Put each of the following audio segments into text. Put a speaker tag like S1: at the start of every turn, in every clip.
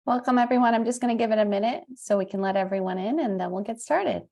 S1: Welcome, everyone. I'm just going to give it a minute so we can let everyone in, and then we'll get started.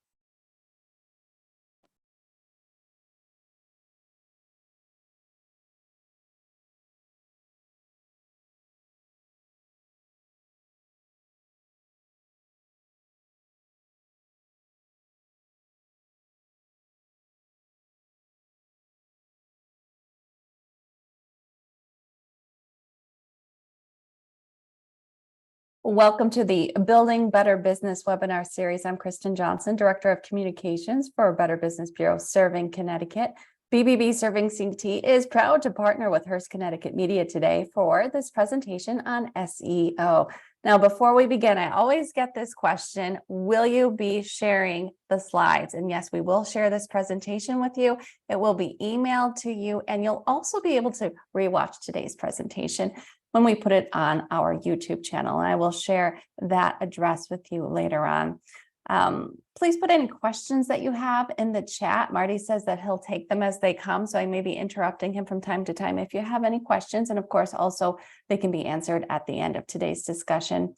S1: Welcome to the Building Better Business webinar series. I'm Kristen Johnson, Director of Communications for Better Business Bureau serving Connecticut. BBB Serving CT is proud to partner with Hearst Connecticut Media today for this presentation on SEO. Now, before we begin, I always get this question, will you be sharing the slides? And yes, we will share this presentation with you. It will be emailed to you, and you'll also be able to rewatch today's presentation when we put it on our YouTube channel. And I will share that address with you later on. Please put any questions that you have in the chat. Marty says that he'll take them as they come, so I may be interrupting him from time to time if you have any questions. And of course, also they can be answered at the end of today's discussion.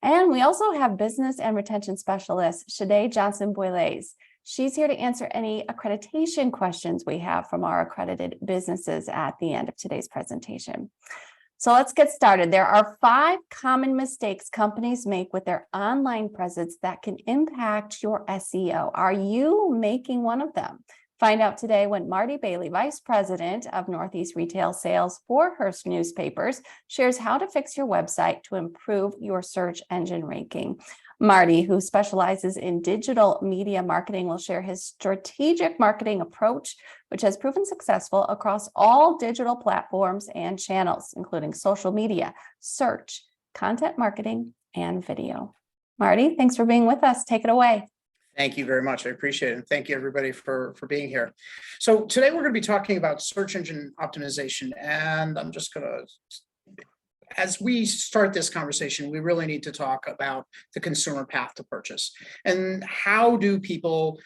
S1: And we also have business and retention specialist, Shade Johnson-Boyles. She's here to answer any accreditation questions we have from our accredited businesses at the end of today's presentation. So let's get started. There are 5 common mistakes companies make with their online presence that can impact your SEO. Are you making one of them? Find out today when Marty Bailey, Vice President of Northeast Retail Sales for Hearst Newspapers, shares how to fix your website to improve your search engine ranking. Marty, who specializes in digital media marketing, will share his strategic marketing approach, which has proven successful across all digital platforms and channels, including social media, search, content marketing, and video. Marty, thanks for being with us. Take it away.
S2: Thank you very much. I appreciate it. And thank you, everybody, for being here. So today we're going to be talking about search engine optimization. And I'm just going to, as we start this conversation, we really need to talk about the consumer path to purchase and how do people,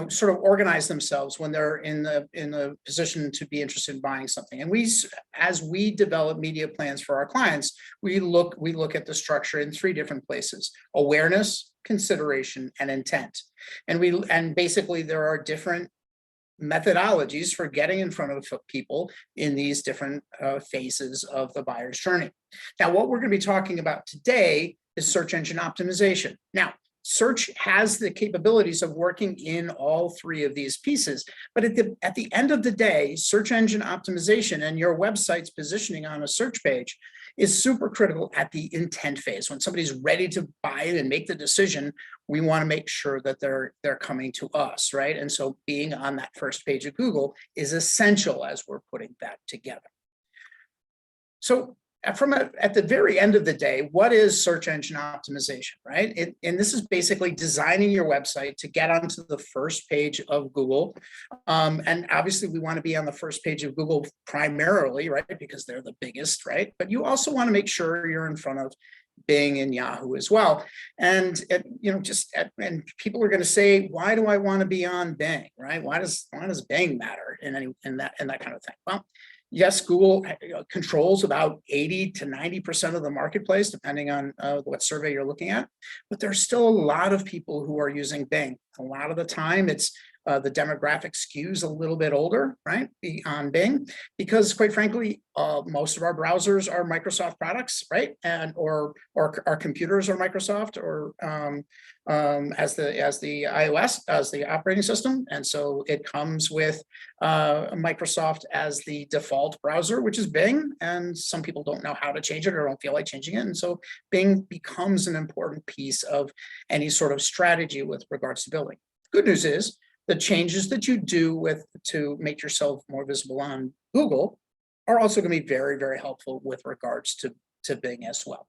S2: sort of organize themselves when they're in the position to be interested in buying something. And as we develop media plans for our clients, we look at the structure in 3 different places: awareness, consideration, and intent. And basically there are different methodologies for getting in front of people in these different phases of the buyer's journey. Now, what we're going to be talking about today is search engine optimization. Now, search has the capabilities of working in all 3 of these pieces, but at the end of the day, search engine optimization and your website's positioning on a search page is super critical at the intent phase. When somebody's ready to buy it and make the decision, we want to make sure that they're coming to us, right? And so being on that first page of Google is essential as we're putting that together. So at the very end of the day, what is search engine optimization, right? And this is basically designing your website to get onto the first page of Google. And obviously we want to be on the first page of Google primarily, right? Because they're the biggest, right? But you also want to make sure you're in front of Bing and Yahoo as well. And and people are going to say, why do I want to be on Bing, right? Why does Bing matter in that kind of thing? Well, yes, Google controls about 80 to 90% of the marketplace, depending on what survey you're looking at. But there's still a lot of people who are using Bing. A lot of the time, it's the demographic skews a little bit older, right, on Bing, because quite frankly, most of our browsers are Microsoft products, right, and or our computers are Microsoft, or as the iOS, as the operating system, and so it comes with Microsoft as the default browser, which is Bing, and some people don't know how to change it or don't feel like changing it, and so Bing becomes an important piece of any sort of strategy with regards to building. Good news is, the changes that you do to make yourself more visible on Google are also going to be very, very helpful with regards to Bing as well,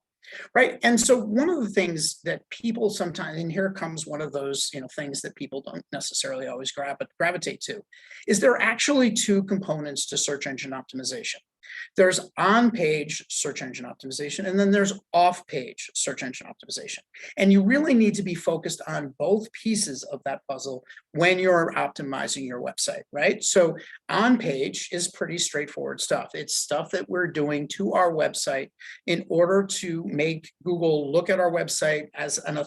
S2: right? And so one of the things that people sometimes, and here comes one of those things that people don't necessarily always gravitate to, is there are actually 2 components to search engine optimization. There's on-page search engine optimization, and then there's off-page search engine optimization. And you really need to be focused on both pieces of that puzzle when you're optimizing your website, right? So on-page is pretty straightforward stuff. It's stuff that we're doing to our website in order to make Google look at our website as a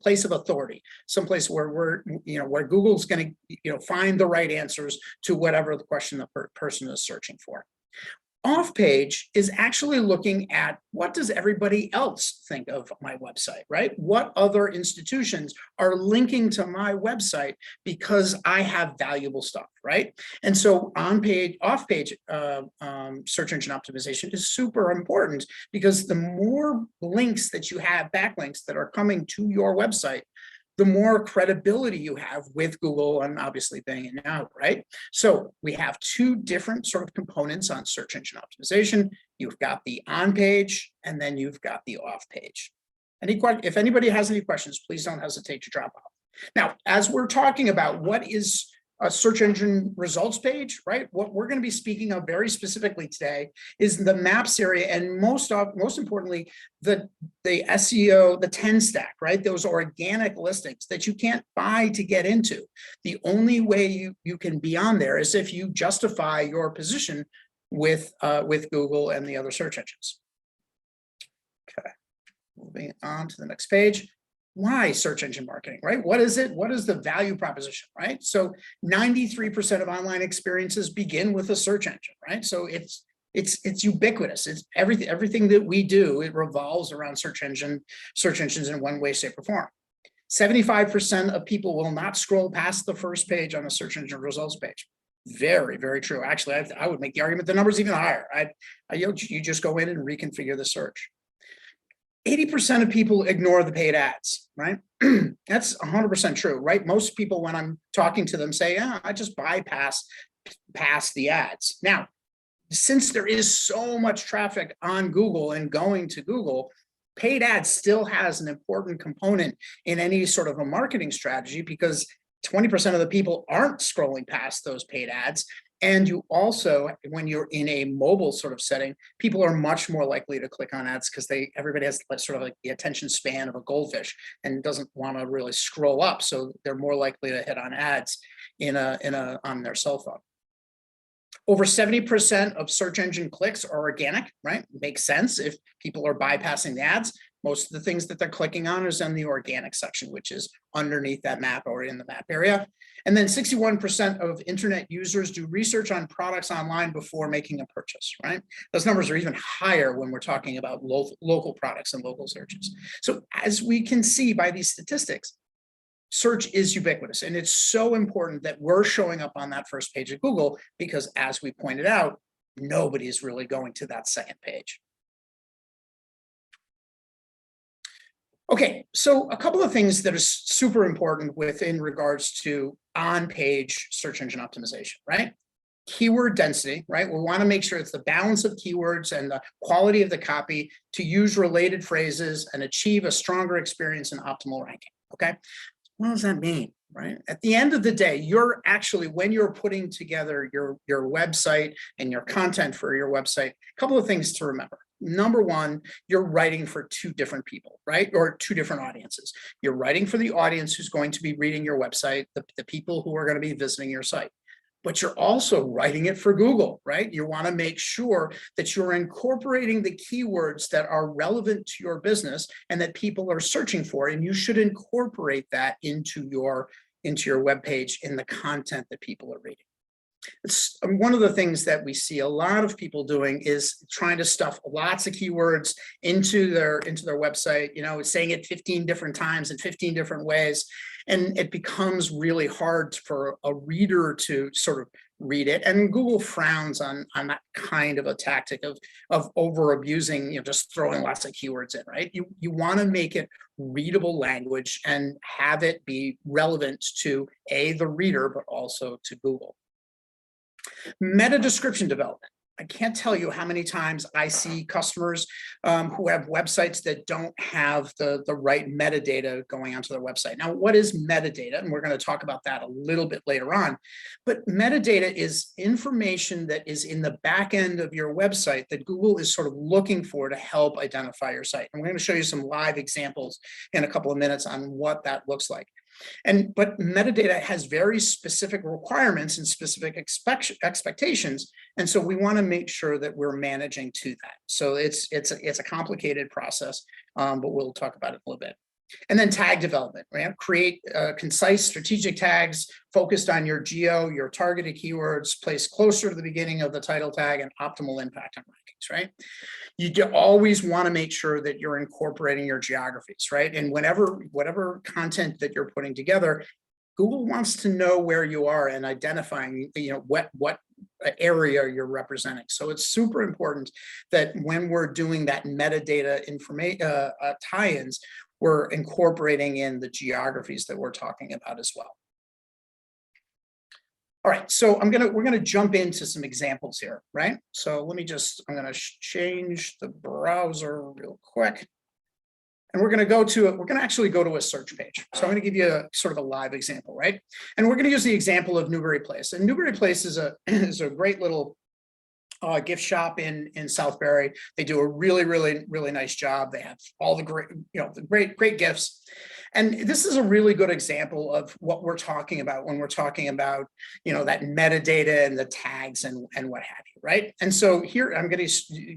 S2: place of authority, someplace where where Google's going to, find the right answers to whatever the question the person is searching for. Off page is actually looking at what does everybody else think of my website, right? What other institutions are linking to my website because I have valuable stuff, right? And so off page search engine optimization is super important because the more links that you have, backlinks that are coming to your website, the more credibility you have with Google and obviously Bing and Yahoo, right? So we have two different sort of components on search engine optimization. You've got the on-page and then you've got the off-page. If anybody has any questions, please don't hesitate to drop off. Now, as we're talking about what is a search engine results page, right? What we're going to be speaking of very specifically today is the maps area, and most importantly, the SEO, the 10 stack, right? Those organic listings that you can't buy to get into. The only way you can be on there is if you justify your position with Google and the other search engines. Okay, moving on to the next page. Why search engine marketing, right? What is it? What is the value proposition, right? So 93% of online experiences begin with a search engine, right? So it's ubiquitous. It's everything that we do, it revolves around search engines in one way, shape, or form. 75% of people will not scroll past the first page on a search engine results page. Very, very true. Actually, I would make the argument the number's even higher. You just go in and reconfigure the search. 80% of people ignore the paid ads, right? That's 100% true, right? Most people, when I'm talking to them, say, yeah, I just bypass the ads. Now, since there is so much traffic on Google and going to Google, paid ads still has an important component in any sort of a marketing strategy because 20% of the people aren't scrolling past those paid ads. And you also, when you're in a mobile sort of setting, people are much more likely to click on ads because everybody has sort of like the attention span of a goldfish and doesn't want to really scroll up. So they're more likely to hit on ads on their cell phone. Over 70% of search engine clicks are organic, right? Makes sense if people are bypassing the ads. Most of the things that they're clicking on is in the organic section, which is underneath that map or in the map area. And then 61% of internet users do research on products online before making a purchase, right? Those numbers are even higher when we're talking about local products and local searches. So as we can see by these statistics, search is ubiquitous, and it's so important that we're showing up on that first page of Google because, as we pointed out, nobody is really going to that second page. Okay, so a couple of things that are super important in regards to on-page search engine optimization, right? Keyword density, right? We want to make sure it's the balance of keywords and the quality of the copy to use related phrases and achieve a stronger experience and optimal ranking, okay? What does that mean, right? At the end of the day, you're actually, when you're putting together your website and your content for your website, a couple of things to remember. Number one, you're writing for two different people, right? Or two different audiences. You're writing for the audience who's going to be reading your website, the people who are going to be visiting your site. But you're also writing it for Google, right? You want to make sure that you're incorporating the keywords that are relevant to your business and that people are searching for, and you should incorporate that into your web page in the content that people are reading. It's one of the things that we see a lot of people doing is trying to stuff lots of keywords into their website, saying it 15 different times in 15 different ways. And it becomes really hard for a reader to sort of read it. And Google frowns on that kind of a tactic of over abusing, just throwing lots of keywords in, right? You want to make it readable language and have it be relevant to the reader, but also to Google. Meta description development. I can't tell you how many times I see customers who have websites that don't have the right metadata going onto their website. Now, what is metadata? And we're going to talk about that a little bit later on. But metadata is information that is in the back end of your website that Google is sort of looking for to help identify your site. And we're going to show you some live examples in a couple of minutes on what that looks like. But metadata has very specific requirements and specific expectations. And so we want to make sure that we're managing to that. So it's a complicated process, but we'll talk about it a little bit. And then tag development, right? Create concise strategic tags focused on your geo, your targeted keywords, placed closer to the beginning of the title tag, and optimal impact on rankings, right? You always want to make sure that you're incorporating your geographies, right? And whatever content that you're putting together, Google wants to know where you are and identifying, what area you're representing. So it's super important that when we're doing that metadata information tie-ins, we're incorporating in the geographies that we're talking about as well. All right, so we're gonna jump into some examples here, right? So I'm gonna change the browser real quick. And we're gonna actually go to a search page. So I'm gonna give you a sort of a live example, right? And we're gonna use the example of Newbury Place. And Newbury Place is a great little gift shop in Southbury. They do a really nice job. They have all the great gifts. And this is a really good example of what we're talking about when we're talking about, that metadata and the tags and what have you, right? And so here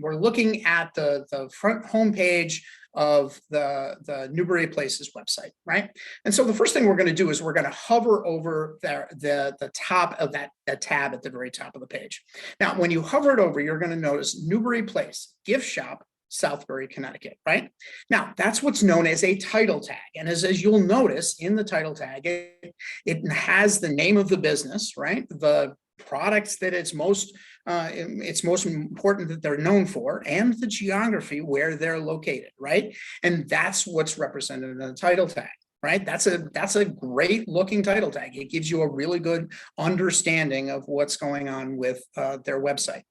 S2: we're looking at the front homepage of the Newbury Place's website, right? And so the first thing we're going to do is we're going to hover over the top of that tab at the very top of the page. Now, when you hover it over, you're going to notice Newbury Place, gift shop, Southbury, Connecticut, right? Now, that's what's known as a title tag. And as you'll notice in the title tag, it has the name of the business, right? The products that it's most important that they're known for, and the geography where they're located, right? And that's what's represented in the title tag, right? That's a great looking title tag. It gives you a really good understanding of what's going on with their website.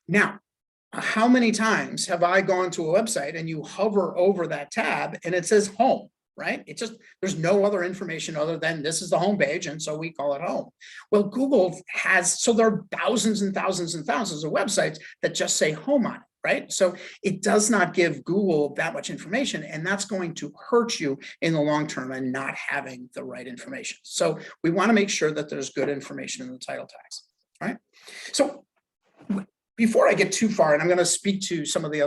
S2: Now, how many times have I gone to a website and you hover over that tab and it says home, right? There's no other information other than this is the home page, and so we call it home. Well, Google so there are thousands and thousands and thousands of websites that just say home on it, right? So it does not give Google that much information, and that's going to hurt you in the long term and not having the right information. So we want to make sure that there's good information in the title tags, right? So before I get too far, and I'm going to speak to some of the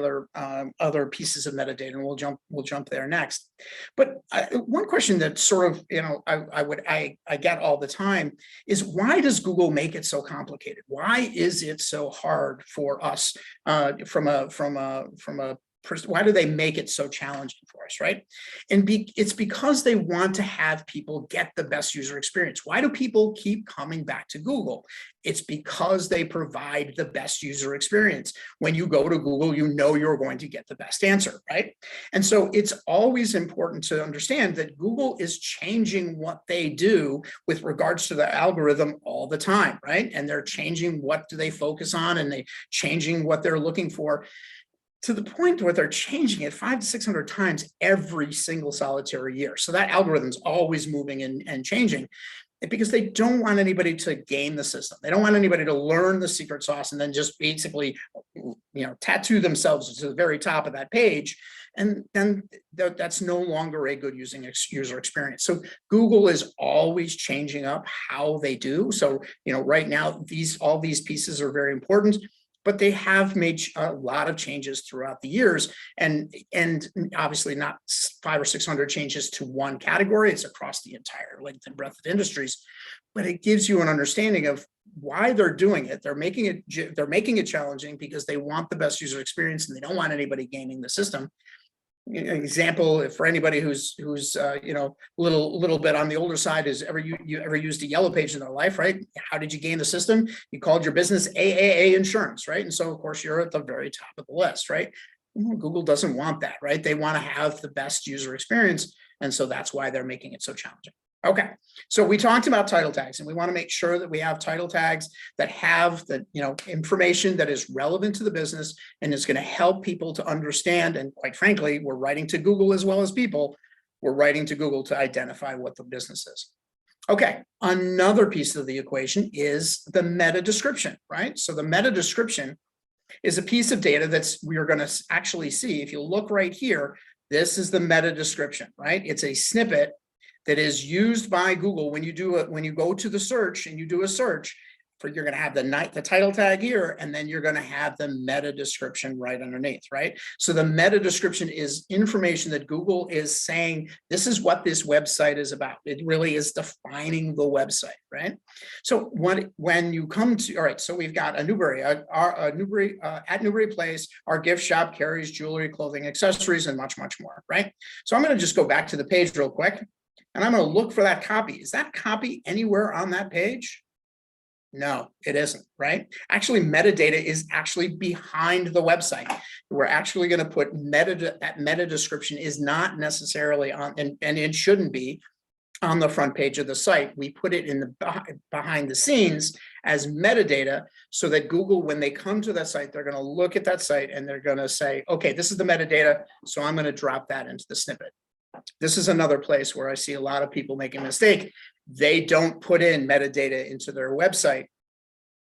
S2: other pieces of metadata, and we'll jump there next. But one question that sort of I get all the time is, why does Google make it so complicated? Why is it so hard for us why do they make it so challenging for us, right? And it's because they want to have people get the best user experience. Why do people keep coming back to Google? It's because they provide the best user experience. When you go to Google, you know you're going to get the best answer, right? And so it's always important to understand that Google is changing what they do with regards to the algorithm all the time, right? And they're changing what do they focus on, and they changing what they're looking for, to the point where they're changing it 500 to 600 times every single solitary year. So that algorithm's always moving and changing, because they don't want anybody to game the system. They don't want anybody to learn the secret sauce and then just basically, tattoo themselves to the very top of that page. And then that's no longer a good user experience. So Google is always changing up how they do. So, right now, all these pieces are very important, but they have made a lot of changes throughout the years, and obviously not 500 or 600 changes to one category. It's across the entire length and breadth of industries, but it gives you an understanding of why they're doing it. They're making it challenging because they want the best user experience, and they don't want anybody gaming the system. An example for anybody who's little bit on the older side is you ever used a yellow page in their life, right? How did you gain the system? You called your business AAA Insurance, right? And so of course you're at the very top of the list, right? Google doesn't want that, right? They want to have the best user experience, and so that's why they're making it so challenging. Okay, so we talked about title tags, and we want to make sure that we have title tags that have the information that is relevant to the business and is going to help people to understand. And quite frankly, we're writing to Google as well as people. We're writing to Google to identify what the business is. Okay, another piece of the equation is the meta description, right? So the meta description is a piece of data we're going to actually see. If you look right here, this is the meta description, right? It's a snippet that is used by Google when you go to the search and you do a search for, you're going to have the title tag here, and then you're going to have the meta description right underneath, right? So the meta description is information that Google is saying, this is what this website is about. It really is defining the website, right? So when you come to, all right, so we've got at Newbury Place, our gift shop carries jewelry, clothing, accessories, and much, much more, right? So I'm going to just go back to the page real quick, and I'm going to look for that copy. Is that copy anywhere on that page? No, it isn't, right? Actually, metadata is actually behind the website. We're actually going to put that meta description is not necessarily on, and it shouldn't be on the front page of the site. We put it in the behind the scenes as metadata so that Google, when they come to that site, they're going to look at that site and they're going to say, okay, this is the metadata, so I'm going to drop that into the snippet. This is another place where I see a lot of people make a mistake. They don't put in metadata into their website.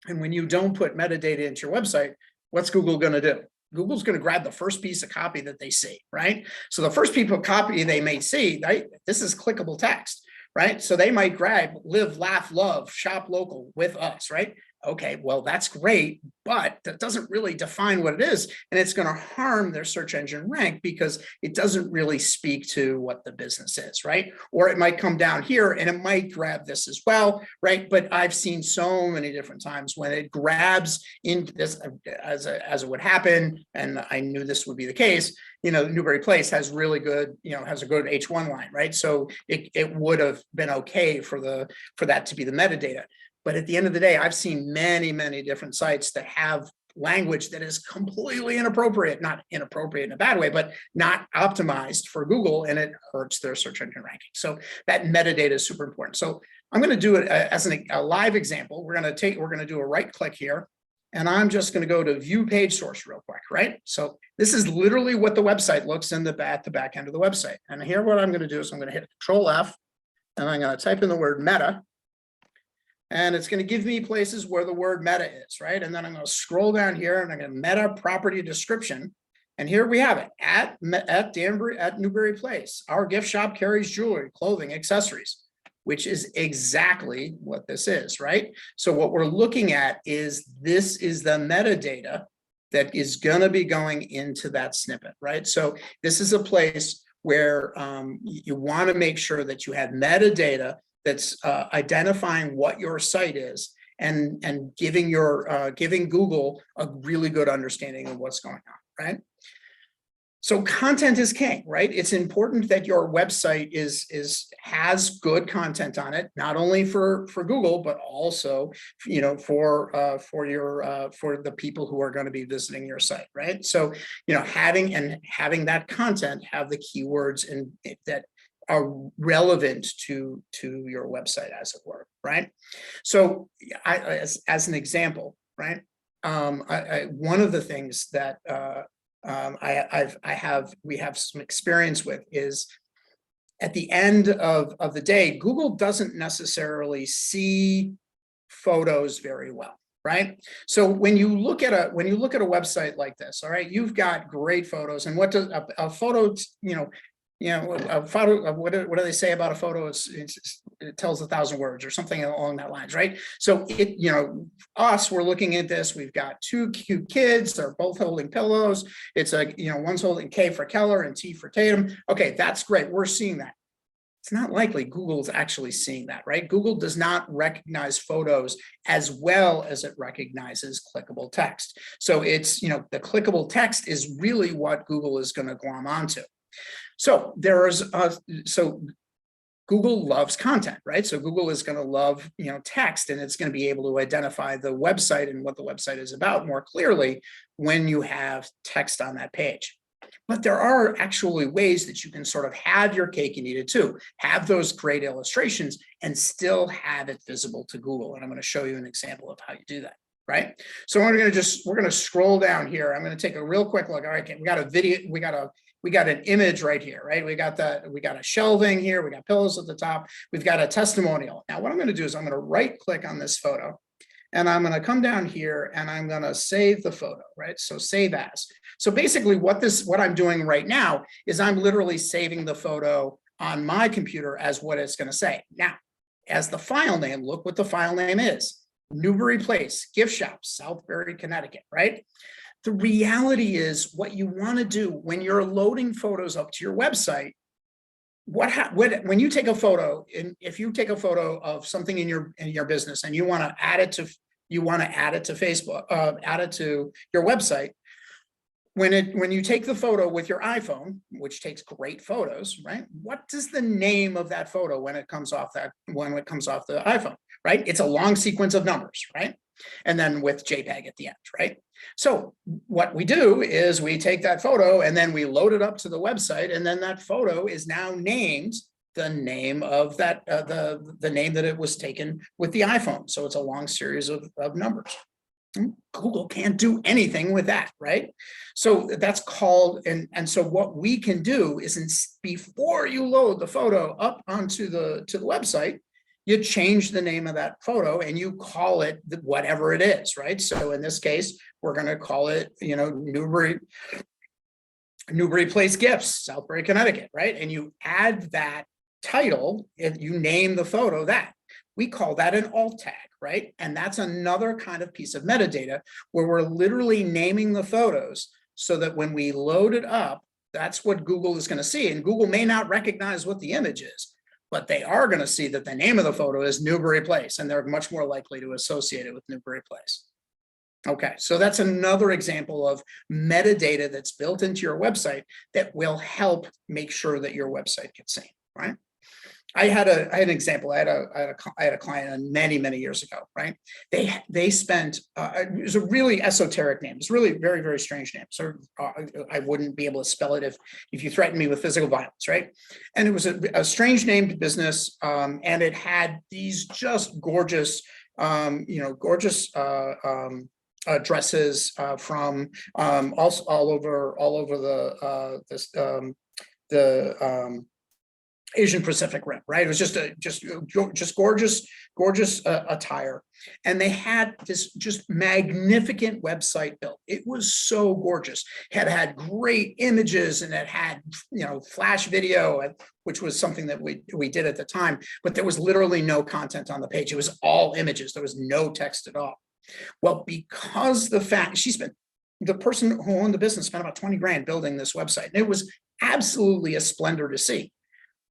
S2: And when you don't put metadata into your website, what's Google going to do? Google's going to grab the first piece of copy that they see, right? So the first piece of copy they may see, right? This is clickable text, right? So they might grab live, laugh, love, shop local with us, right? Okay, well, that's great, but that doesn't really define what it is. And it's going to harm their search engine rank because it doesn't really speak to what the business is, right? Or it might come down here and it might grab this as well, right? But I've seen so many different times when it grabs into this as it would happen, and I knew this would be the case. Newbury Place has really good, has a good H1 line, right? So it would have been okay for that to be the metadata. But at the end of the day, I've seen many, many different sites that have language that is completely inappropriate, not inappropriate in a bad way, but not optimized for Google, and it hurts their search engine ranking. So that metadata is super important. So I'm going to do it as a live example. We're going to do a right click here, and I'm just going to go to view page source real quick, right? So this is literally what the website looks at the back end of the website. And here, what I'm going to do is I'm going to hit Control F, and I'm going to type in the word meta. And it's going to give me places where the word meta is, right? And then I'm going to scroll down here and I'm going to meta property description. And here we have it at Newbury Place. Our gift shop carries jewelry, clothing, accessories, which is exactly what this is, right? So what we're looking at is this is the metadata that is going to be going into that snippet, right? So this is a place where you want to make sure that you have metadata that's identifying what your site is and giving Google a really good understanding of what's going on, right? So content is king, right? It's important that your website has good content on it, not only for Google, but also for the people who are going to be visiting your site, right? So having that content have the keywords and that are relevant to your website, as it were, right? So as an example, right? One of the things that we have some experience with is at the end of the day, Google doesn't necessarily see photos very well, right? So when you look at a website like this, all right, you've got great photos, and what does a photo, a photo, what do they say about a photo? It tells 1,000 words or something along that lines, right? So we're looking at this. We've got two cute kids. They're both holding pillows. It's one's holding K for Keller and T for Tatum. Okay, that's great. We're seeing that. It's not likely Google's actually seeing that, right? Google does not recognize photos as well as it recognizes clickable text. So it's, the clickable text is really what Google is going to glom onto. So Google loves content, right? So Google is going to love, text, and it's going to be able to identify the website and what the website is about more clearly when you have text on that page. But there are actually ways that you can sort of have your cake and eat it too, have those great illustrations and still have it visible to Google. And I'm going to show you an example of how you do that. Right. So we're going to scroll down here. I'm going to take a real quick look. All right, we got a video, we got an image right here, right? We got a shelving here. We got pillows at the top. We've got a testimonial. Now, what I'm going to do is I'm going to right click on this photo and I'm going to come down here and I'm going to save the photo, right? So save as. So basically what I'm doing right now is I'm literally saving the photo on my computer as what it's going to say. Now, as the file name, look what the file name is. Newbury Place, gift shop, Southbury, Connecticut, right? The reality is what you want to do when you're loading photos up to your website, when you take a photo, and if you take a photo of something in your business and you want to add it to Facebook, add it to your website, when you take the photo with your iPhone, which takes great photos, right? What does the name of that photo when it comes off the iPhone, right? It's a long sequence of numbers, right? And then with JPEG at the end, right? So what we do is we take that photo and then we load it up to the website, and then that photo is now named the name of that, the name that it was taken with the iPhone. So it's a long series of numbers. Google can't do anything with that, right? So that's called, and so what we can do is before you load the photo up onto the website, you change the name of that photo and you call it whatever it is, right? So in this case, we're going to call it, Newbury Place Gifts, Southbury, Connecticut, right? And you add that title and you name the photo that. We call that an alt tag, right? And that's another kind of piece of metadata where we're literally naming the photos so that when we load it up, that's what Google is going to see. And Google may not recognize what the image is, but they are going to see that the name of the photo is Newbury Place, and they're much more likely to associate it with Newbury Place. Okay, so that's another example of metadata that's built into your website that will help make sure that your website gets seen, right? I had an example. I had a client many years ago, right? They spent it was a really esoteric name. It's really very, very strange name. So I wouldn't be able to spell it if you threatened me with physical violence, right? And it was a strange named business, and it had these just gorgeous, gorgeous dresses from all over the Asian Pacific Rim, right? It was just gorgeous attire, and they had this just magnificent website built. It was so gorgeous. It had great images, and it had flash video, which was something that we did at the time. But there was literally no content on the page. It was all images. There was no text at all. Well, because the person who owned the business spent about 20 grand building this website, and it was absolutely a splendor to see.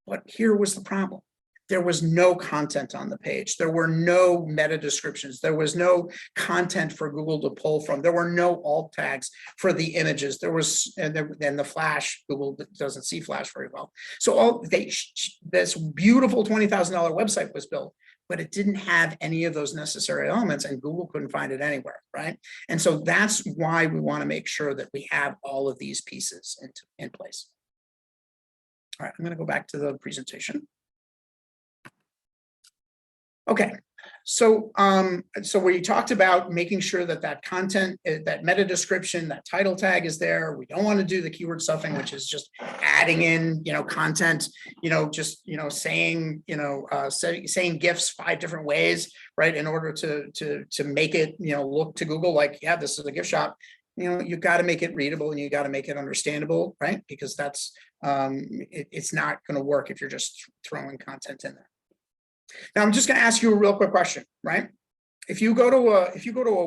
S2: But here was the problem. There was no content on the page. There were no meta descriptions. There was no content for Google to pull from. There were no alt tags for the images. There was, and the Flash, Google doesn't see Flash very well. So this beautiful $20,000 website was built, but it didn't have any of those necessary elements, and Google couldn't find it anywhere, right? And so that's why we want to make sure that we have all of these pieces in place. All right, I'm going to go back to the presentation. Okay, so we talked about making sure that content, that meta description, that title tag is there. We don't want to do the keyword stuffing, which is just adding in, content, saying, saying gifts 5 different ways, right, in order to make it, look to Google like, yeah, this is a gift shop. You got to make it readable and you got to make it understandable, right? Because that's it's not going to work if you're just throwing content in there. Now, I'm just going to ask you a real quick question, right? If you go to a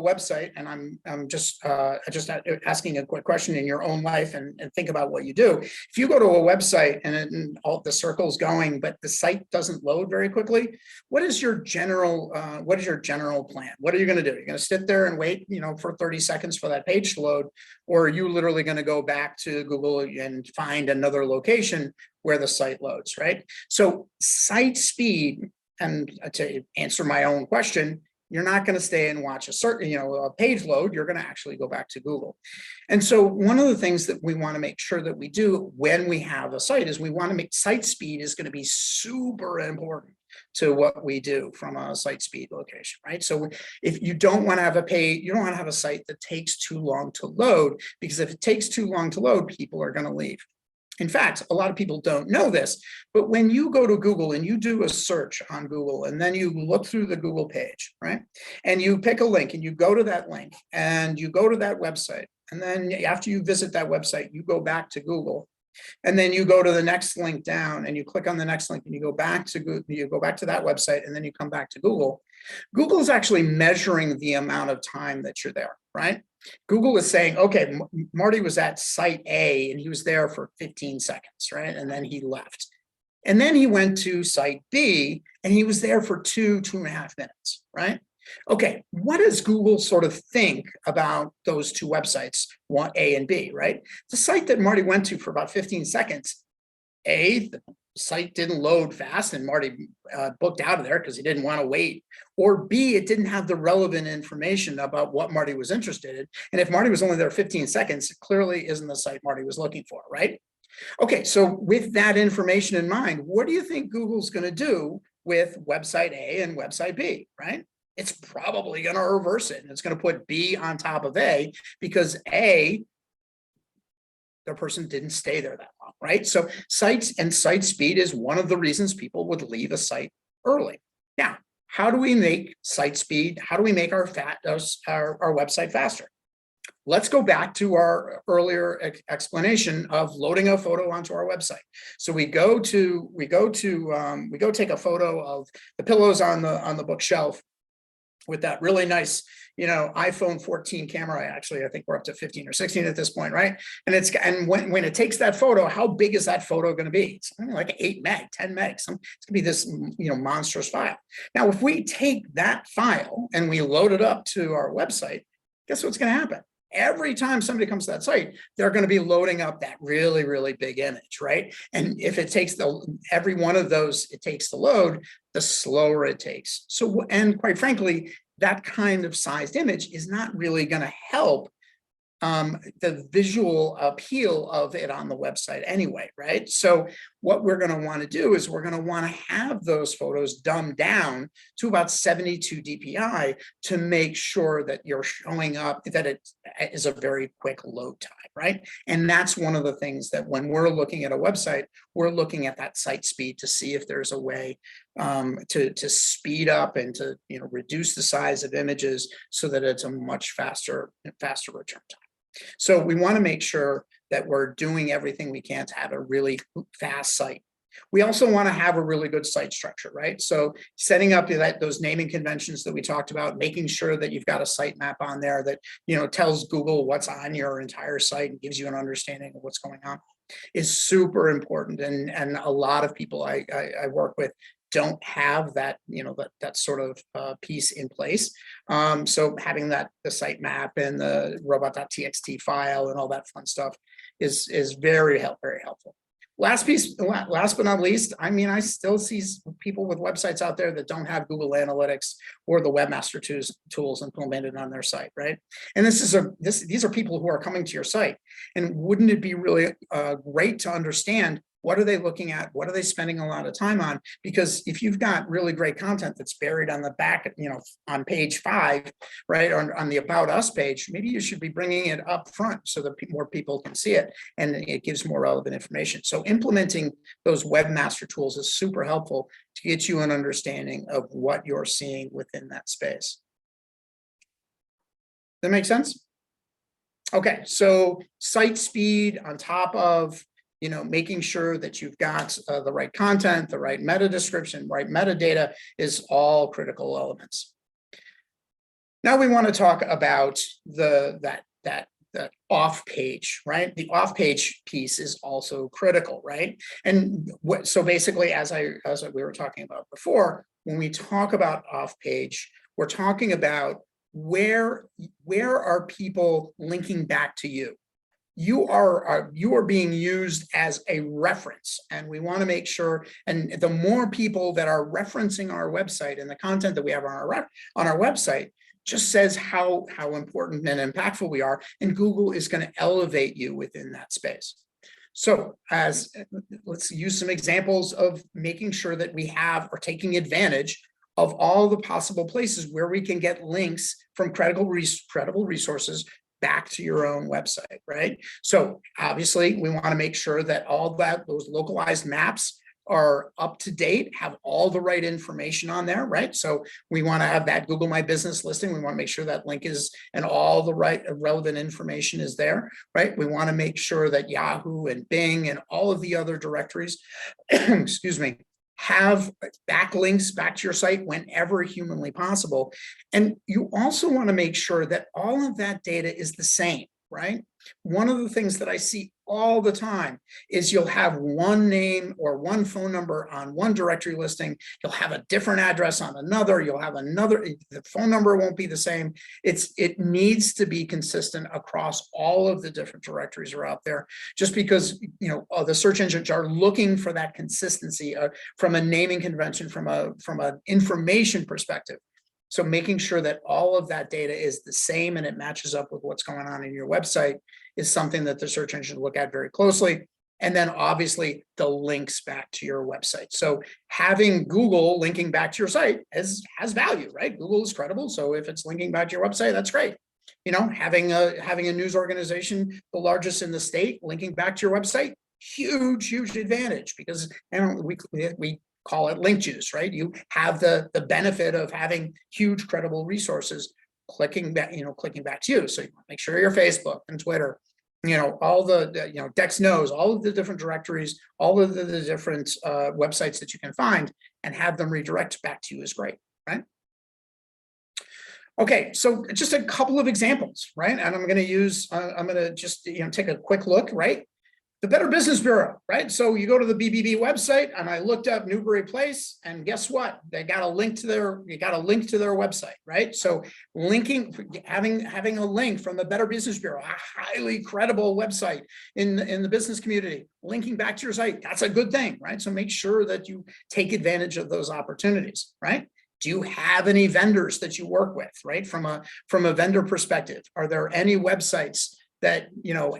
S2: website, and I'm just asking a quick question in your own life and think about what you do. If you go to a website and all the circle's going, but the site doesn't load very quickly, what is your general plan? What are you going to do? You're going to sit there and wait, for 30 seconds for that page to load, or are you literally going to go back to Google and find another location where the site loads, right? So site speed, and to answer my own question, You're not going to stay and watch a certain, a page load. You're going to actually go back to Google. And so one of the things that we want to make sure that we do when we have a site is we want to make site speed is going to be super important to what we do from a site speed location, right? So if you don't want to have you don't want to have a site that takes too long to load, because if it takes too long to load, people are going to leave. In fact, a lot of people don't know this, but when you go to Google and you do a search on Google and then you look through the Google page, right? And you pick a link and you go to that link and you go to that website. And then after you visit that website, you go back to Google. And then you go to the next link down and you click on the next link and you go back to Google, you go back to that website and then you come back to Google. Google is actually measuring the amount of time that you're there, right? Google is saying, okay, Marty was at site A and he was there for 15 seconds, right? And then he left. And then he went to site B and he was there for 2.5 minutes, right? Okay, what does Google sort of think about those two websites, one A and B, right? The site that Marty went to for about 15 seconds, A, the site didn't load fast and Marty booked out of there because he didn't want to wait, or B, it didn't have the relevant information about what Marty was interested in. And if Marty was only there 15 seconds, it clearly isn't the site Marty was looking for, right? Okay, so with that information in mind, what do you think Google's going to do with website A and website B, right? It's probably going to reverse it and it's going to put B on top of A because A, the person didn't stay there that long, right? So sites and site speed is one of the reasons people would leave a site early. Now, how do we make site speed? How do we make our website faster? Let's go back to our earlier explanation of loading a photo onto our website. So we go take a photo of the pillows on the bookshelf with that really nice, iPhone 14 camera. I think we're up to 15 or 16 at this point, right? And when it takes that photo, how big is that photo going to be? It's like 8 meg, 10 meg. It's going to be this, monstrous file. Now, if we take that file and we load it up to our website, guess what's going to happen? Every time somebody comes to that site, they're going to be loading up that really, really big image, right? And if it takes every one of those, it takes to load, the slower it takes. So, and quite frankly, that kind of sized image is not really going to help the visual appeal of it on the website anyway, right? So what we're going to want to do is we're going to want to have those photos dumbed down to about 72 DPI to make sure that you're showing up, that it is a very quick load time, right? And that's one of the things that when we're looking at a website, we're looking at that site speed to see if there's a way to speed up and to reduce the size of images so that it's a much faster return time. So we want to make sure that we're doing everything we can to have a really fast site. We also want to have a really good site structure, right? So setting up those naming conventions that we talked about, making sure that you've got a site map on there that tells Google what's on your entire site and gives you an understanding of what's going on is super important. And a lot of people I work with don't have that, that sort of piece in place. So having the site map and the robot.txt file and all that fun stuff is very helpful. Last but not least, I still see people with websites out there that don't have Google Analytics or the Webmaster tools implemented on their site, right? And these are people who are coming to your site. And wouldn't it be really great to understand what are they looking at? What are they spending a lot of time on? Because if you've got really great content that's buried on the back, on page 5, right, or on the About Us page, maybe you should be bringing it up front so that more people can see it and it gives more relevant information. So implementing those Webmaster tools is super helpful to get you an understanding of what you're seeing within that space. That make sense? Okay, so site speed on top of making sure that you've got the right content, the right meta description, right metadata is all critical elements. Now we want to talk about the off page, right? The off page piece is also critical, right? And so basically, as we were talking about before, when we talk about off page, we're talking about where are people linking back to you? you are being used as a reference, and we want to make sure. And the more people that are referencing our website and the content that we have on our website, just says how important and impactful we are, and Google is going to elevate you within that space. So let's use some examples of making sure that we have or taking advantage of all the possible places where we can get links from credible resources back to your own website, right? So obviously we want to make sure that those localized maps are up to date, have all the right information on there, right? So we want to have that Google My Business listing. We want to make sure that link is, and all the right relevant information is there, right? We want to make sure that Yahoo and Bing and all of the other directories, excuse me, have backlinks back to your site whenever humanly possible. And you also want to make sure that all of that data is the same, right? One of the things that I see all the time is you'll have one name or one phone number on one directory listing. You'll have a different address on another. You'll have another, the phone number won't be the same. It needs to be consistent across all of the different directories that are out there, just because, you know, the search engines are looking for that consistency from a naming convention, from an information perspective. So making sure that all of that data is the same and it matches up with what's going on in your website is something that the search engine look at very closely. And then obviously the links back to your website. So having Google linking back to your site has value, right? Google is credible. So if it's linking back to your website, that's great. You know, having a news organization, the largest in the state, linking back to your website, huge advantage, because we call it link juice, right? You have the benefit of having huge credible resources clicking back to you. So you want to make sure your Facebook and Twitter, you know, all the, you know, Dex knows all of the different directories, all of the different websites that you can find, and have them redirect back to you is great, right? Okay, so just a couple of examples, right? And I'm going to just, you know, take a quick look, right? The Better Business Bureau, right? So you go to the BBB website, and I looked up Newbury Place, and guess what? They got a link to their website, right? So having a link from the Better Business Bureau, a highly credible website in the business community, linking back to your site, that's a good thing, right? So make sure that you take advantage of those opportunities, right? Do you have any vendors that you work with, right? From a vendor perspective, are there any websites that, you know,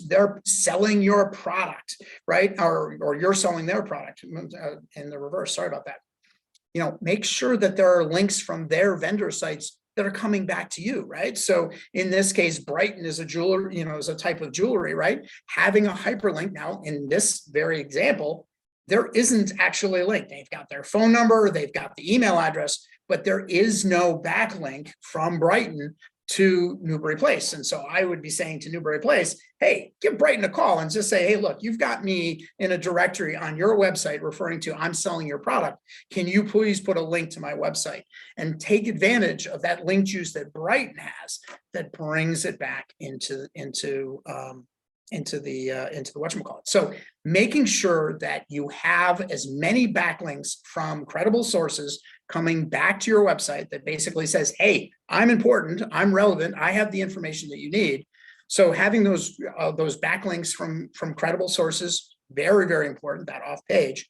S2: they're selling your product, right? Or you're selling their product in the reverse. Sorry about that. You know, make sure that there are links from their vendor sites that are coming back to you, right? So in this case, Brighton is a jeweler, you know, is a type of jewelry, right? Having a hyperlink now in this very example, there isn't actually a link. They've got their phone number, they've got the email address, but there is no backlink from Brighton to Newbury Place. And so I would be saying to Newbury Place, hey, give Brighton a call and just say, hey, look, you've got me in a directory on your website referring to I'm selling your product. Can you please put a link to my website and take advantage of that link juice that Brighton has that brings it back into the whatchamacallit. So making sure that you have as many backlinks from credible sources coming back to your website that basically says, hey, I'm important, I'm relevant, I have the information that you need. So having those backlinks from credible sources, very important, that off page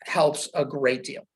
S2: helps a great deal.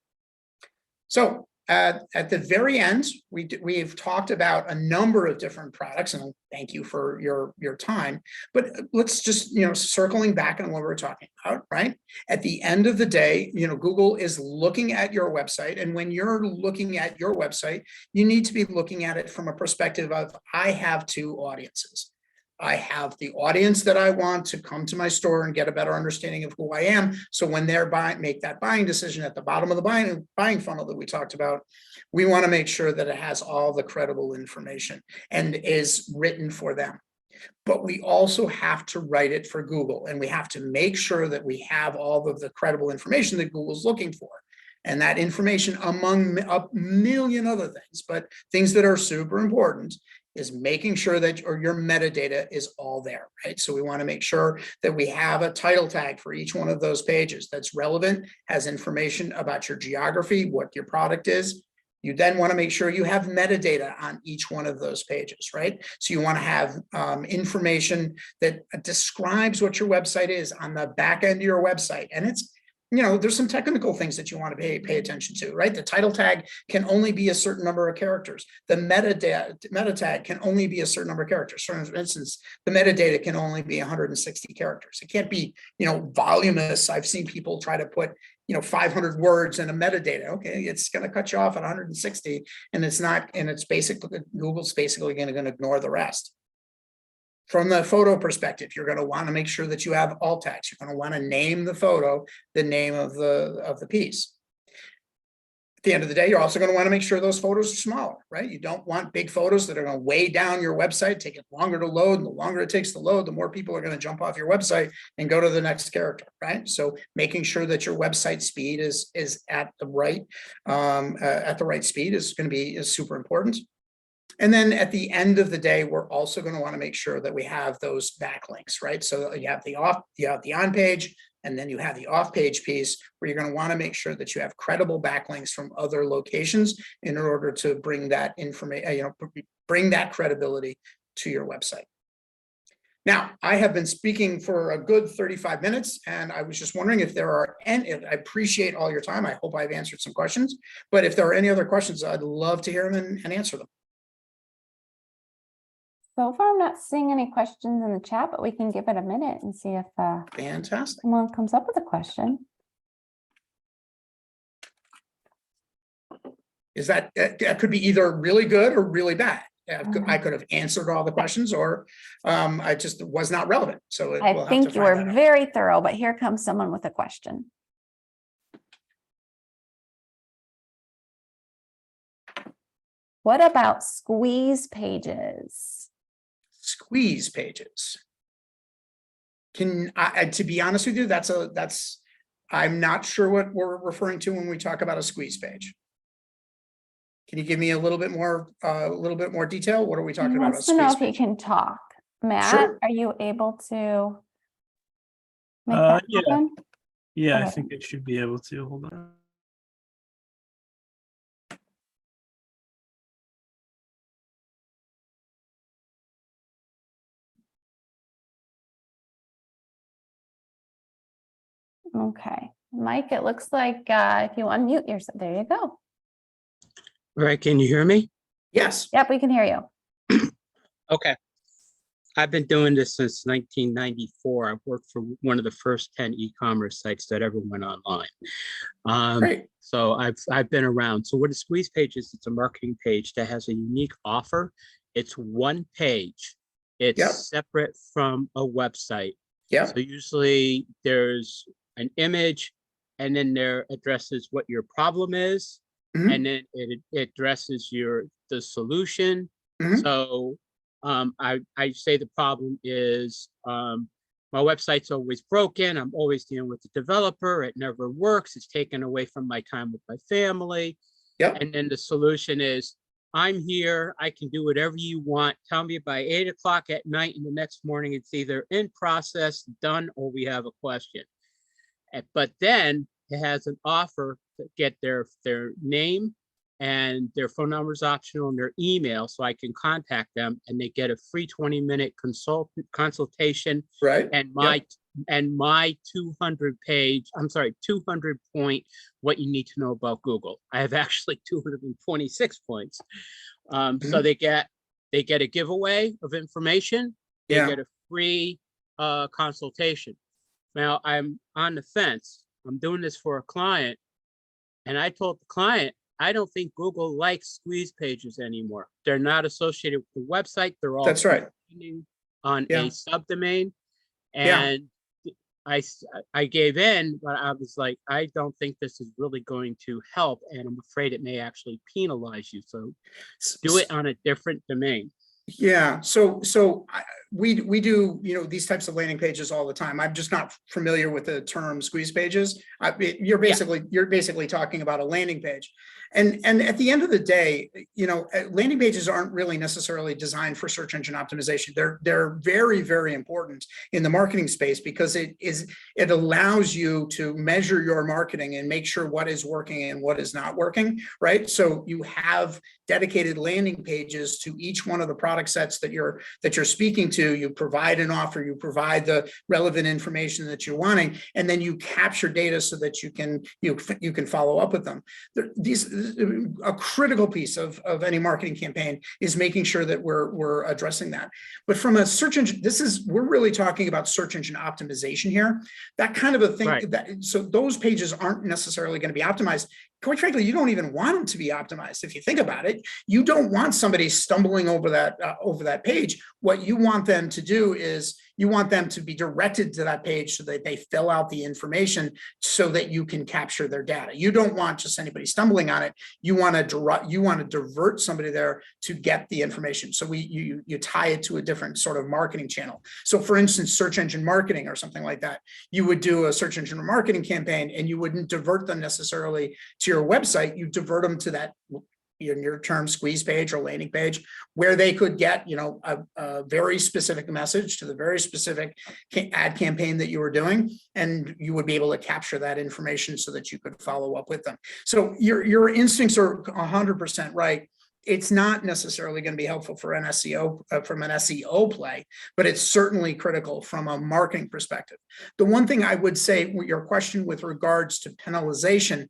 S2: So at the very end, we've talked about a number of different products, and thank you for your time. But let's just, you know, circling back on what we're talking about, right? At the end of the day, you know, Google is looking at your website, and when you're looking at your website, you need to be looking at it from a perspective of, I have two audiences. I have the audience that I want to come to my store and get a better understanding of who I am. So when they're make that buying decision at the bottom of the buying funnel that we talked about, we want to make sure that it has all the credible information and is written for them. But we also have to write it for Google, and we have to make sure that we have all of the credible information that Google's looking for. And that information, among a million other things, but things that are super important, is making sure that your metadata is all there, right? So we want to make sure that we have a title tag for each one of those pages that's relevant, has information about your geography, what your product is, You then want to make sure you have metadata on each one of those pages, right? So you want to have information that describes what your website is on the back end of your website. And it's, there's some technical things that you want to pay attention to, right? The title tag can only be a certain number of characters. The meta tag can only be a certain number of characters. For instance, the metadata can only be 160 characters. It can't be, voluminous. I've seen people try to put 500 words in a metadata. Okay, it's going to cut you off at 160, and it's not, and it's basically, Google's basically going to ignore the rest. From the photo perspective, you're going to want to make sure that you have alt text. You're going to want to name the photo, the name of the piece. At the end of the day, you're also going to want to make sure those photos are smaller, right? You don't want big photos that are going to weigh down your website, take it longer to load. And the longer it takes to load, the more people are going to jump off your website and go to the next character, right? So making sure that your website speed is at the right speed is going to be super important. And then at the end of the day, we're also going to want to make sure that we have those backlinks, right? So you have the on page, and then you have the off page piece where you're going to want to make sure that you have credible backlinks from other locations in order to bring that information, bring that credibility to your website. Now, I have been speaking for a good 35 minutes, and I was just wondering if there are, and I appreciate all your time. I hope I've answered some questions, but if there are any other questions, I'd love to hear them and answer them.
S1: So far, I'm not seeing any questions in the chat, but we can give it a minute and see if
S2: Fantastic.
S1: someone comes up with a question.
S2: Is that could be either really good or really bad. I could have answered all the questions, or I just was not relevant. So
S1: I think you were very thorough, but here comes someone with a question. What about squeeze pages?
S2: Squeeze pages. To be honest with you, I'm not sure what we're referring to when we talk about a squeeze page. Can you give me a little bit more detail? What are we talking about?
S1: Wants to know if you can talk. Matt,
S2: sure.
S1: Are you able to make that happen?
S3: Yeah,
S1: okay.
S3: I think I should be able to. Hold on.
S1: Okay, Mike, it looks like if you unmute yourself, there you go.
S4: All right, can you hear me?
S2: Yes.
S1: Yep, we can hear you.
S4: Okay. I've been doing this since 1994. I've worked for one of the first 10 e-commerce sites that ever went online.
S2: Great.
S4: So I've been around. So what a squeeze page is, it's a marketing page that has a unique offer. It's one page. It's separate from a website.
S2: Yeah.
S4: So usually there's an image, and then there addresses what your problem is, and then it addresses the solution. So I say the problem is my website's always broken. I'm always dealing with the developer. It never works. It's taken away from my time with my family.
S2: Yep.
S4: And then the solution is, I'm here. I can do whatever you want. Tell me by 8 o'clock at night, and the next morning it's either in process, done, or we have a question. But then it has an offer to get their name, and their phone number is optional, and their email, so I can contact them, and they get a free 20-minute consultation.
S2: Right.
S4: And my 200 point what you need to know about Google. I have actually 226 points. So they get a giveaway of information. They get a free consultation. Now I'm on the fence. I'm doing this for a client, and I told the client, I don't think Google likes squeeze pages anymore. They're not associated with the website. They're all on a subdomain. And I gave in, but I was like, I don't think this is really going to help, and I'm afraid it may actually penalize you. So do it on a different domain.
S2: Yeah. So we do, these types of landing pages all the time. I'm just not familiar with the term squeeze pages. You're basically talking about a landing page. And at the end of the day, landing pages aren't really necessarily designed for search engine optimization. They're very, very important in the marketing space because it allows you to measure your marketing and make sure what is working and what is not working, right? So you have dedicated landing pages to each one of the product sets that you're speaking to. You provide an offer, you provide the relevant information that you're wanting, and then you capture data so that you can follow up with them. A critical piece of any marketing campaign is making sure that we're addressing that. But from a search engine, we're really talking about search engine optimization here. That kind of a thing.
S4: Right.
S2: So those pages aren't necessarily going to be optimized. Quite frankly, you don't even want them to be optimized. If you think about it, you don't want somebody stumbling over that page. What you want them to do is you want them to be directed to that page so that they fill out the information so that you can capture their data. You don't want just anybody stumbling on it. You want to divert somebody there to get the information. So you tie it to a different sort of marketing channel. So for instance, search engine marketing or something like that, you would do a search engine marketing campaign and you wouldn't divert them necessarily to your website. You divert them to that, in your term, squeeze page or landing page, where they could get, a very specific message to the very specific ad campaign that you were doing, and you would be able to capture that information so that you could follow up with them. So your instincts are 100% right. It's not necessarily going to be helpful for an SEO from an SEO play, but it's certainly critical from a marketing perspective. The one thing I would say, your question with regards to penalization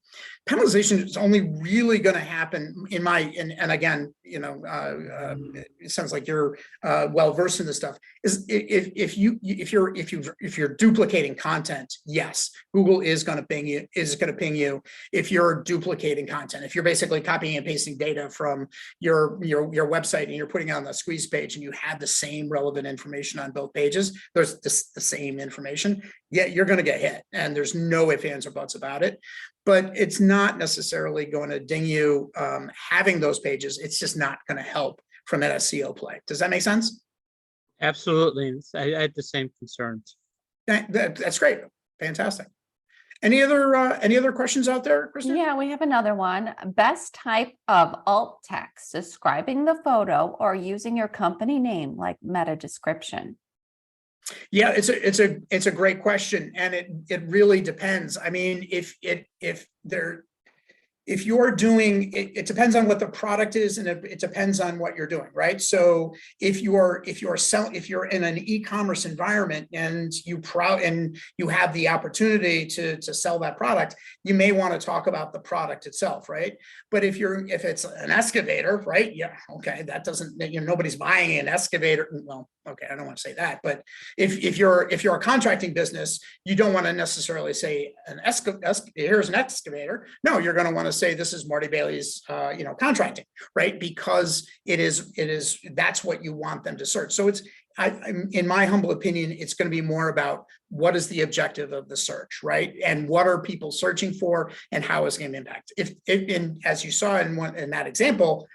S2: is only really going to happen and again, it sounds like you're well versed in this stuff. Is if you're duplicating content, yes, Google is going to ping you. If you're duplicating content, if you're basically copying and pasting data from your website and you're putting it on the squeeze page and you have the same relevant information on both pages, there's the same information, you're going to get hit, and there's no ifs, ands, or buts about it. But it's not necessarily going to ding you having those pages. It's just not going to help from an SEO play. Does that make sense?
S4: Absolutely. I had the same concerns.
S2: That's great. Fantastic. Any other questions out there, Kristen?
S1: Yeah, we have another one. Best type of alt text describing the photo or using your company name like meta description.
S2: Yeah, it's a great question, and it really depends. I mean, if you're doing it depends on what the product is, and it depends on what you're doing, right? So if you're in an e-commerce environment and you have the opportunity to sell that product, you may want to talk about the product itself, right? But if it's an excavator, right? Yeah, okay, that doesn't, nobody's buying an excavator. Well, okay, I don't want to say that, but if you're a contracting business, you don't want to necessarily say here's an excavator. No, you're going to want to say this is Marty Bailey's contracting, right? Because that's what you want them to search. So in my humble opinion, it's going to be more about what is the objective of the search, right? And what are people searching for, and how is it going to impact? As you saw in that example,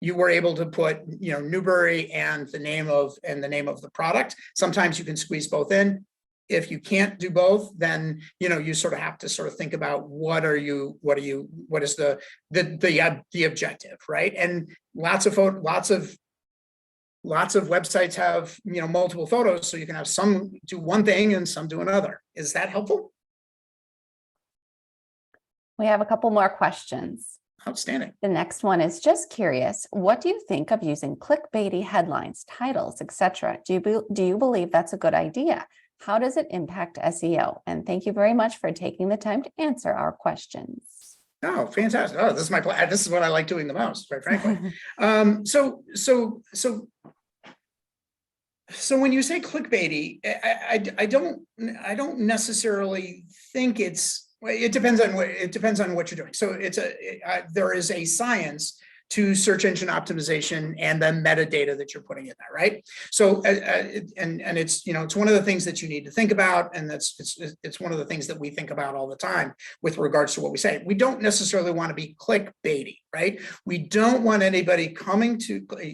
S2: you were able to put Newbury and the name of the product. Sometimes you can squeeze both in. If you can't do both, then you sort of have to sort of think about what is the objective, right? And lots of websites have multiple photos, so you can have some do one thing and some do another. Is that helpful?
S1: We have a couple more questions.
S2: Outstanding.
S1: The next one is just curious. What do you think of using clickbaity headlines, titles, etc.? Do you believe that's a good idea? How does it impact SEO? And thank you very much for taking the time to answer our questions.
S2: Oh, fantastic. Oh, this is my plan. This is what I like doing the most, quite frankly. So when you say clickbaity, I don't necessarily think it depends on what you're doing. So there is a science to search engine optimization and the metadata that you're putting in there, right? So and it's one of the things that you need to think about, and it's one of the things that we think about all the time with regards to what we say. We don't necessarily want to be clickbaity, right? We don't want anybody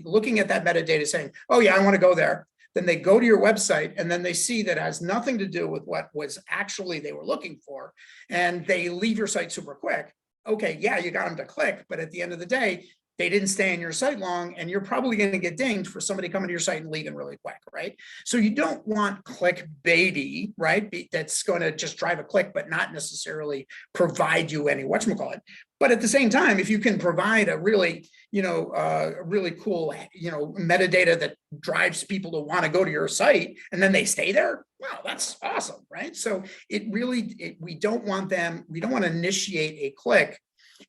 S2: looking at that metadata saying, oh yeah, I want to go there. then they go to your website and then they see that it has nothing to do with what was actually they were looking for, and they leave your site super quick. Okay, yeah, you got them to click, but at the end of the day, they didn't stay on your site long, and you're probably going to get dinged for somebody coming to your site and leaving really quick, right? So you don't want clickbaity, right? That's going to just drive a click, but not necessarily provide you any whatchamacallit. But at the same time, if you can provide a really, really cool, metadata that drives people to want to go to your site, and then they stay there, wow, that's awesome, right? So we don't want to initiate a click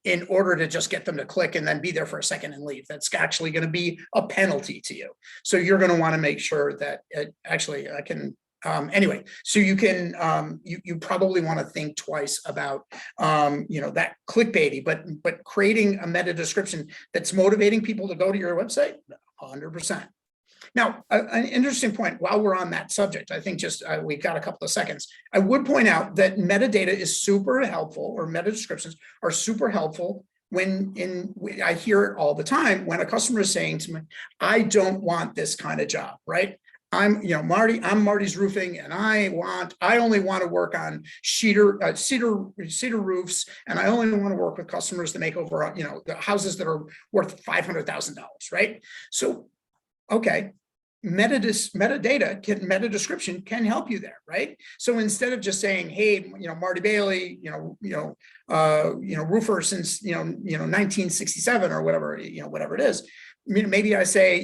S2: in order to just get them to click and then be there for a second and leave. That's actually going to be a penalty to you. So you're going to want to make sure that anyway, so you can, you probably want to think twice about, that clickbaity, but creating a meta description that's motivating people to go to your website, 100%. Now, an interesting point while we're on that subject, I think we've got a couple of seconds. I would point out that metadata is super helpful, or meta descriptions are super helpful I hear it all the time when a customer is saying to me, I don't want this kind of job, right? I'm Marty's Roofing, and I only want to work on cedar roofs, and I only want to work with customers that make over, the houses that are worth $500,000, right? So, okay, meta description can help you there, right? So instead of just saying, hey, Marty Bailey, roofer since 1967 or whatever, whatever it is. Maybe I say,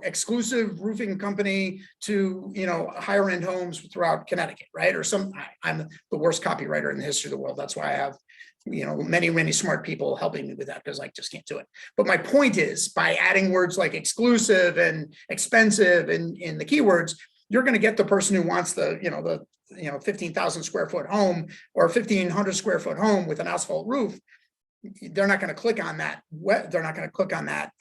S2: exclusive roofing company to, higher end homes throughout Connecticut, right? Or I'm the worst copywriter in the history of the world. That's why I have, many smart people helping me with that, because I just can't do it. But my point is, by adding words like exclusive and expensive in the keywords, you're going to get the person who wants the 15,000 square foot home or 1,500 square foot home with an asphalt roof. They're not going to click on that. They're not going to click on that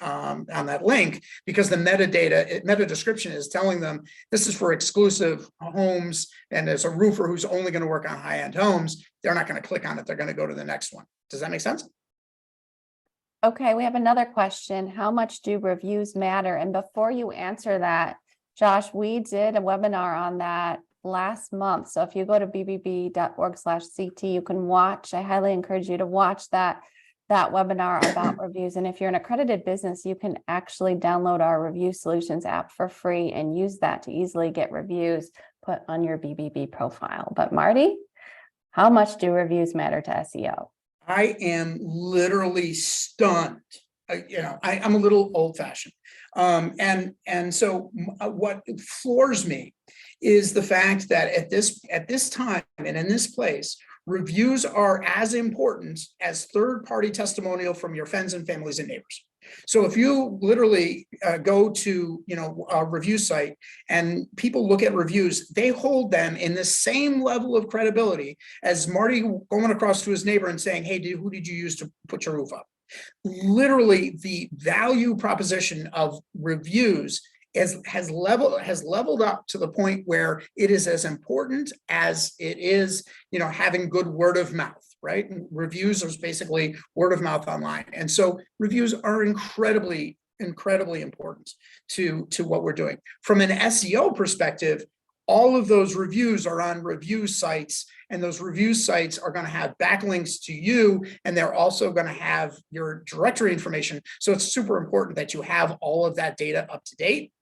S2: link, because the meta description is telling them this is for exclusive homes, and as a roofer who's only going to work on high-end homes, they're not going to click on it. They're going to go to the next one. Does that make sense?
S1: Okay, we have another question. How much do reviews matter? And before you answer that, Josh, we did a webinar on that last month. So if you go to bbb.org/CT, you can watch. I highly encourage you to watch that webinar about reviews. And if you're an accredited business, you can actually download our Review Solutions app for free and use that to easily get reviews put on your BBB profile. But Marty, how much do reviews matter to SEO?
S2: I am literally stunned. I'm a little old-fashioned. And so what floors me is the fact that at this time and in this place, reviews are as important as third-party testimonial from your friends and families and neighbors. So if you literally go to a review site and people look at reviews, they hold them in the same level of credibility as Marty going across to his neighbor and saying, hey, who did you use to put your roof up? Literally, the value proposition of reviews has leveled up to the point where it is as important as it is, having good word of mouth, right? And reviews is basically word of mouth online. And so reviews are incredibly important to what we're doing. From an SEO perspective, all of those reviews are on review sites, and those review sites are going to have backlinks to you, and they're also going to have your directory information. So it's super important that you have all of that data up to date.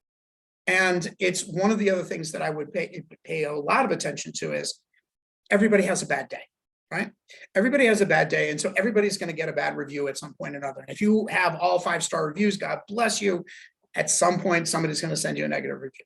S2: And it's one of the other things that I would pay a lot of attention to is everybody has a bad day, right? Everybody has a bad day. And so everybody's going to get a bad review at some point or another. And if you have all 5-star reviews, God bless you. At some point, somebody's going to send you a negative review.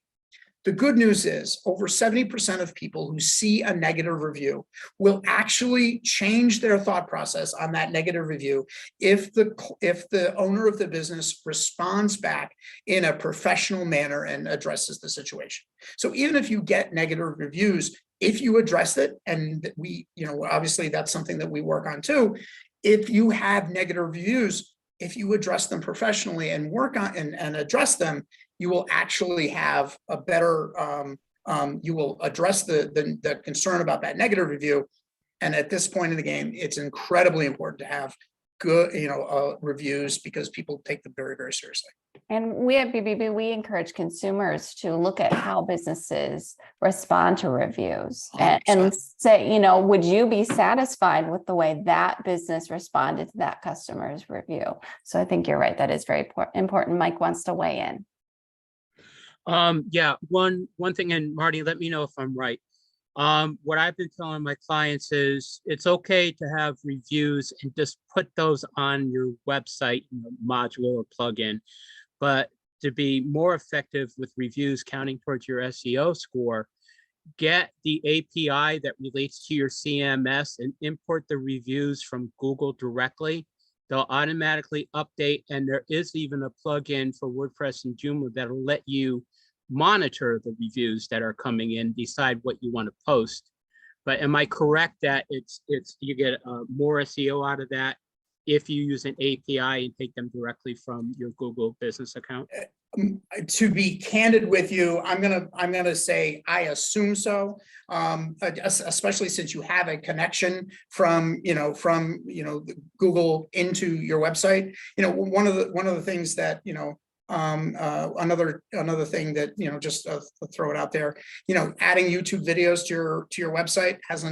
S2: The good news is over 70% of people who see a negative review will actually change their thought process on that negative review if the owner of the business responds back in a professional manner and addresses the situation. So even if you get negative reviews, if you address it, and we, obviously that's something that we work on too, if you have negative reviews, if you address them professionally and work on and address them, you will actually have a better, you will address the concern about that negative review. And at this point in the game, it's incredibly important to have good, reviews, because people take them very, very seriously.
S1: And we at BBB, we encourage consumers to look at how businesses respond to reviews and
S2: 100%.
S1: say, would you be satisfied with the way that business responded to that customer's review? So I think you're right. That is very important. Mike wants to weigh in.
S4: Yeah, one thing, and Marty, let me know if I'm right. What I've been telling my clients is it's okay to have reviews and just put those on your website module or plugin. But to be more effective with reviews counting towards your SEO score, get the API that relates to your CMS and import the reviews from Google directly. They'll automatically update, and there is even a plugin for WordPress and Joomla that'll let you monitor the reviews that are coming in, decide what you want to post. But am I correct that it's you get more SEO out of that if you use an API and take them directly from your Google business account?
S2: To be candid with you, I'm gonna say I assume so, especially since you have a connection from Google into your website. One of the things that another thing that just throw it out there, adding YouTube videos to your website has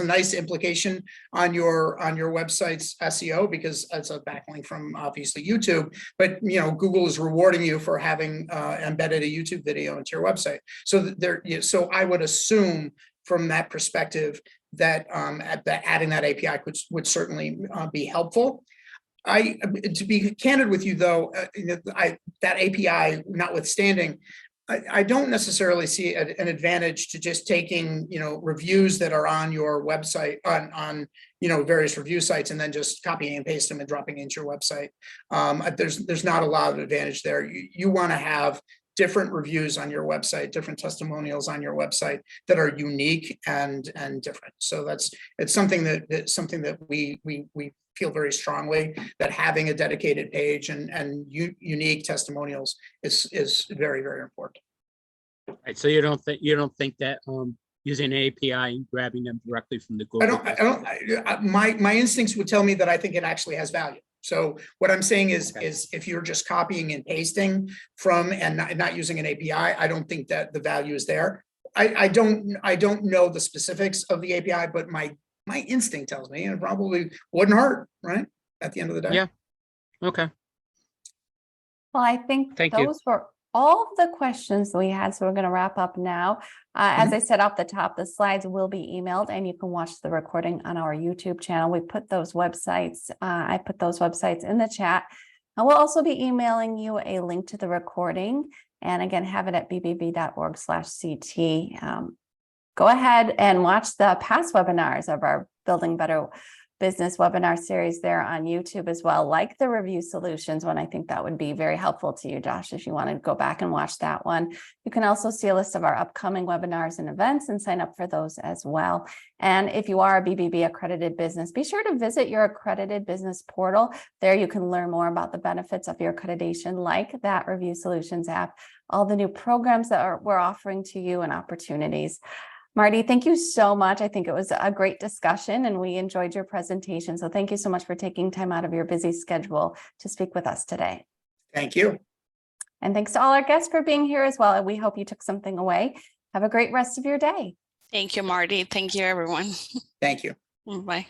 S2: a nice implication on your website's SEO, because it's a backlink from obviously YouTube, but Google is rewarding you for having embedded a YouTube video into your website. So so I would assume from that perspective that adding that API would certainly be helpful. To be candid with you though, that API notwithstanding, I don't necessarily see an advantage to just taking reviews that are on your website on various review sites and then just copying and pasting them and dropping into your website. There's not a lot of advantage there. You want to have different reviews on your website, different testimonials on your website that are unique and different. So it's something that we feel very strongly that having a dedicated page and unique testimonials is very, very important.
S4: Right. So you don't think that using an API and grabbing them directly from the Google?
S2: My instincts would tell me that I think it actually has value. So what I'm saying is if you're just copying and pasting from and not using an API, I don't think that the value is there. I don't know the specifics of the API, but my instinct tells me it probably wouldn't hurt, right? At the end of the day.
S4: Yeah. Okay.
S1: Well, I think those were all of the questions we had. So we're going to wrap up now. As I said off the top, the slides will be emailed and you can watch the recording on our YouTube channel. We put those websites, I put those websites in the chat. And we'll also be emailing you a link to the recording. And again, have it at bbb.org/CT. Go ahead and watch the past webinars of our Building Better Business webinar series there on YouTube as well, like the review solutions one. I think that would be very helpful to you, Josh, if you want to go back and watch that one. You can also see a list of our upcoming webinars and events and sign up for those as well. And if you are a BBB accredited business, be sure to visit your accredited business portal. There you can learn more about the benefits of your accreditation, like that review solutions app, all the new programs that we're offering to you and opportunities. Marty, thank you so much. I think it was a great discussion and we enjoyed your presentation. So thank you so much for taking time out of your busy schedule to speak with us today.
S2: Thank you.
S1: And thanks to all our guests for being here as well. And we hope you took something away. Have a great rest of your day.
S5: Thank you, Marty. Thank you, everyone.
S2: Thank you.
S5: Bye.